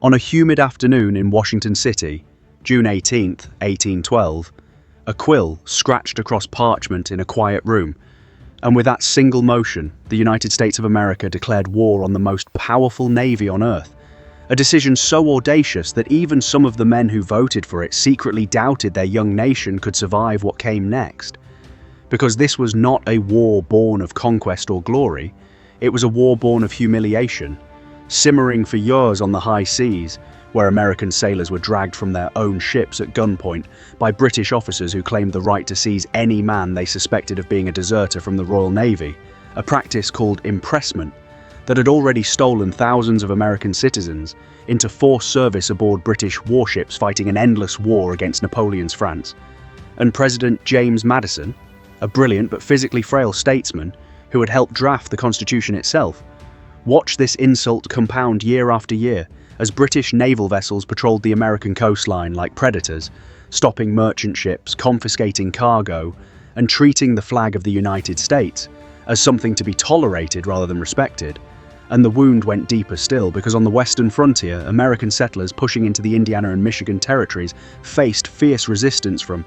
On a humid afternoon in Washington City, June 18, 1812, a quill scratched across parchment in a quiet room, and with that single motion, the United States of America declared war on the most powerful navy on Earth, a decision so audacious that even some of the men who voted for it secretly doubted their young nation could survive what came next. Because this was not a war born of conquest or glory, it was a war born of humiliation, simmering for years on the high seas, where American sailors were dragged from their own ships at gunpoint by British officers who claimed the right to seize any man they suspected of being a deserter from the Royal Navy, a practice called impressment that had already stolen thousands of American citizens into forced service aboard British warships fighting an endless war against Napoleon's France. And President James Madison, a brilliant but physically frail statesman who had helped draft the Constitution itself, watched this insult compound year after year as British naval vessels patrolled the American coastline like predators, stopping merchant ships, confiscating cargo, and treating the flag of the United States as something to be tolerated rather than respected. And the wound went deeper still because on the western frontier, American settlers pushing into the Indiana and Michigan territories faced fierce resistance from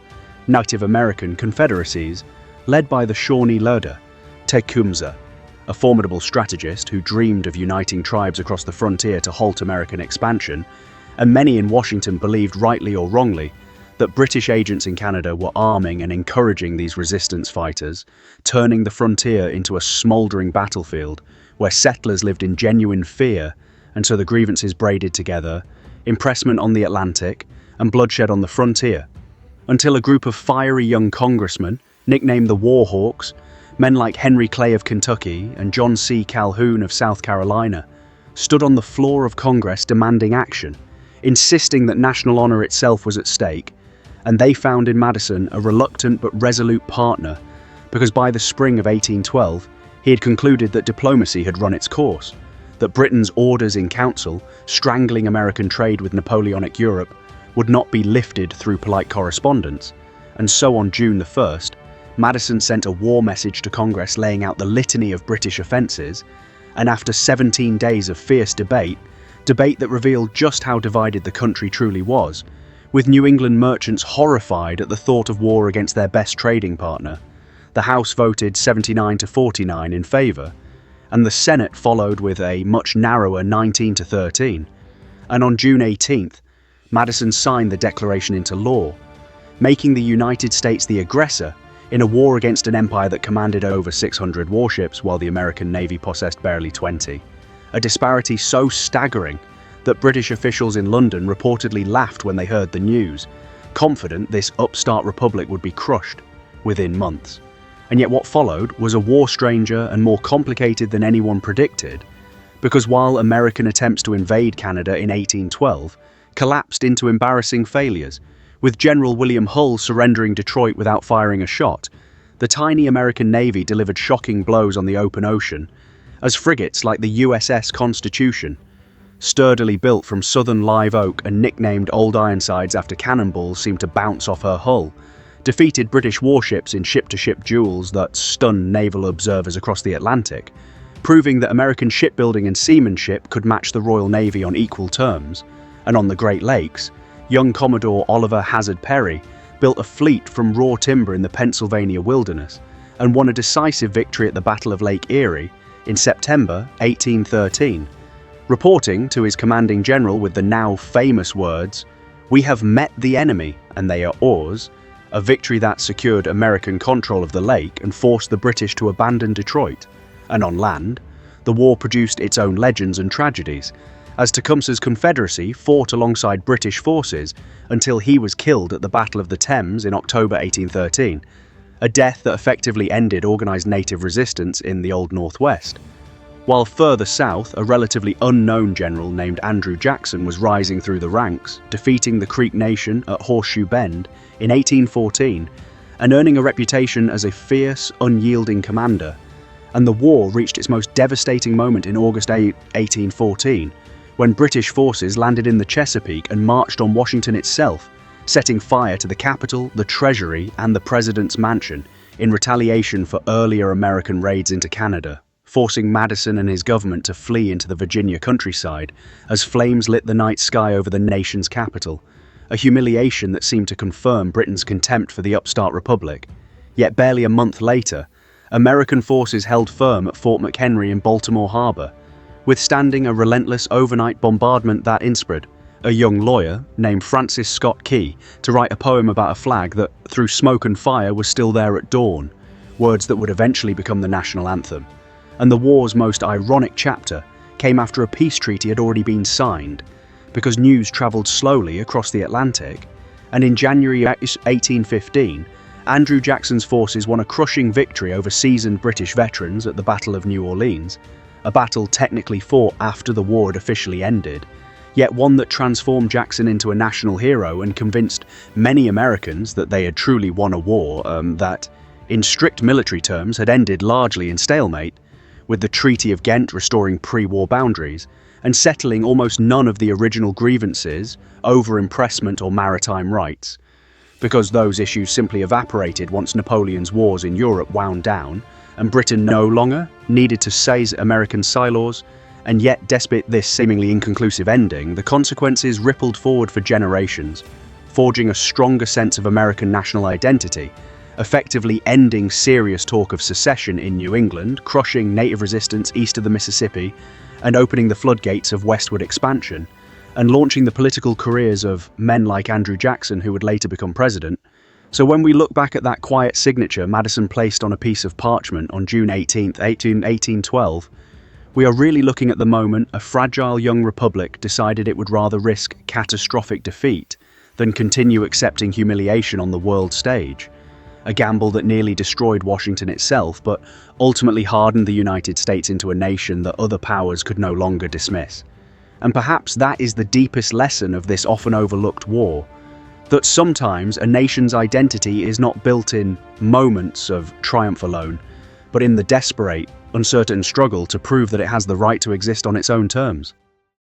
Native American confederacies, led by the Shawnee leader, Tecumseh, a formidable strategist who dreamed of uniting tribes across the frontier to halt American expansion, and many in Washington believed, rightly or wrongly, that British agents in Canada were arming and encouraging these resistance fighters, turning the frontier into a smouldering battlefield where settlers lived in genuine fear, and so the grievances braided together, impressment on the Atlantic, and bloodshed on the frontier, until a group of fiery young congressmen, nicknamed the War Hawks, men like Henry Clay of Kentucky and John C. Calhoun of South Carolina, stood on the floor of Congress demanding action, insisting that national honor itself was at stake, and they found in Madison a reluctant but resolute partner, because by the spring of 1812, he had concluded that diplomacy had run its course, that Britain's orders in council, strangling American trade with Napoleonic Europe, would not be lifted through polite correspondence, and so on June the 1st, Madison sent a war message to Congress laying out the litany of British offences, and after 17 days of fierce debate that revealed just how divided the country truly was, with New England merchants horrified at the thought of war against their best trading partner, the House voted 79-49 in favour, and the Senate followed with a much narrower 19-13, and on June 18th, Madison signed the Declaration into law, making the United States the aggressor in a war against an empire that commanded over 600 warships while the American Navy possessed barely 20. A disparity so staggering that British officials in London reportedly laughed when they heard the news, confident this upstart republic would be crushed within months. And yet what followed was a war stranger and more complicated than anyone predicted, because while American attempts to invade Canada in 1812 collapsed into embarrassing failures, with General William Hull surrendering Detroit without firing a shot, the tiny American Navy delivered shocking blows on the open ocean, as frigates like the USS Constitution, sturdily built from southern live oak and nicknamed Old Ironsides after cannonballs seemed to bounce off her hull, defeated British warships in ship-to-ship duels that stunned naval observers across the Atlantic, proving that American shipbuilding and seamanship could match the Royal Navy on equal terms, and on the Great Lakes, young Commodore Oliver Hazard Perry built a fleet from raw timber in the Pennsylvania wilderness and won a decisive victory at the Battle of Lake Erie in September 1813, reporting to his commanding general with the now famous words, "We have met the enemy, and they are ours," a victory that secured American control of the lake and forced the British to abandon Detroit. And on land, the war produced its own legends and tragedies, as Tecumseh's Confederacy fought alongside British forces until he was killed at the Battle of the Thames in October 1813, a death that effectively ended organised native resistance in the Old Northwest. While further south, a relatively unknown general named Andrew Jackson was rising through the ranks, defeating the Creek Nation at Horseshoe Bend in 1814 and earning a reputation as a fierce, unyielding commander. And the war reached its most devastating moment in August 1814, when British forces landed in the Chesapeake and marched on Washington itself, setting fire to the Capitol, the Treasury, and the President's mansion in retaliation for earlier American raids into Canada. forcing Madison and his government to flee into the Virginia countryside as flames lit the night sky over the nation's capital, a humiliation that seemed to confirm Britain's contempt for the upstart republic. Yet barely a month later, American forces held firm at Fort McHenry in Baltimore Harbor, withstanding a relentless overnight bombardment that inspired a young lawyer named Francis Scott Key to write a poem about a flag that, through smoke and fire, was still there at dawn, words that would eventually become the national anthem. And the war's most ironic chapter came after a peace treaty had already been signed, because news travelled slowly across the Atlantic, and in January 1815, Andrew Jackson's forces won a crushing victory over seasoned British veterans at the Battle of New Orleans, a battle technically fought after the war had officially ended, yet one that transformed Jackson into a national hero and convinced many Americans that they had truly won a war that, in strict military terms, had ended largely in stalemate, with the Treaty of Ghent restoring pre-war boundaries and settling almost none of the original grievances over impressment or maritime rights, because those issues simply evaporated once Napoleon's wars in Europe wound down and Britain no longer needed to seize American silos. And yet, despite this seemingly inconclusive ending, the consequences rippled forward for generations, forging a stronger sense of American national identity, effectively ending serious talk of secession in New England, crushing native resistance east of the Mississippi, and opening the floodgates of westward expansion, and launching the political careers of men like Andrew Jackson, who would later become president. So when we look back at that quiet signature Madison placed on a piece of parchment on June 18, 1812, we are really looking at the moment a fragile young republic decided it would rather risk catastrophic defeat than continue accepting humiliation on the world stage. A gamble that nearly destroyed Washington itself, but ultimately hardened the United States into a nation that other powers could no longer dismiss. And perhaps that is the deepest lesson of this often overlooked war, that sometimes a nation's identity is not built in moments of triumph alone, but in the desperate, uncertain struggle to prove that it has the right to exist on its own terms.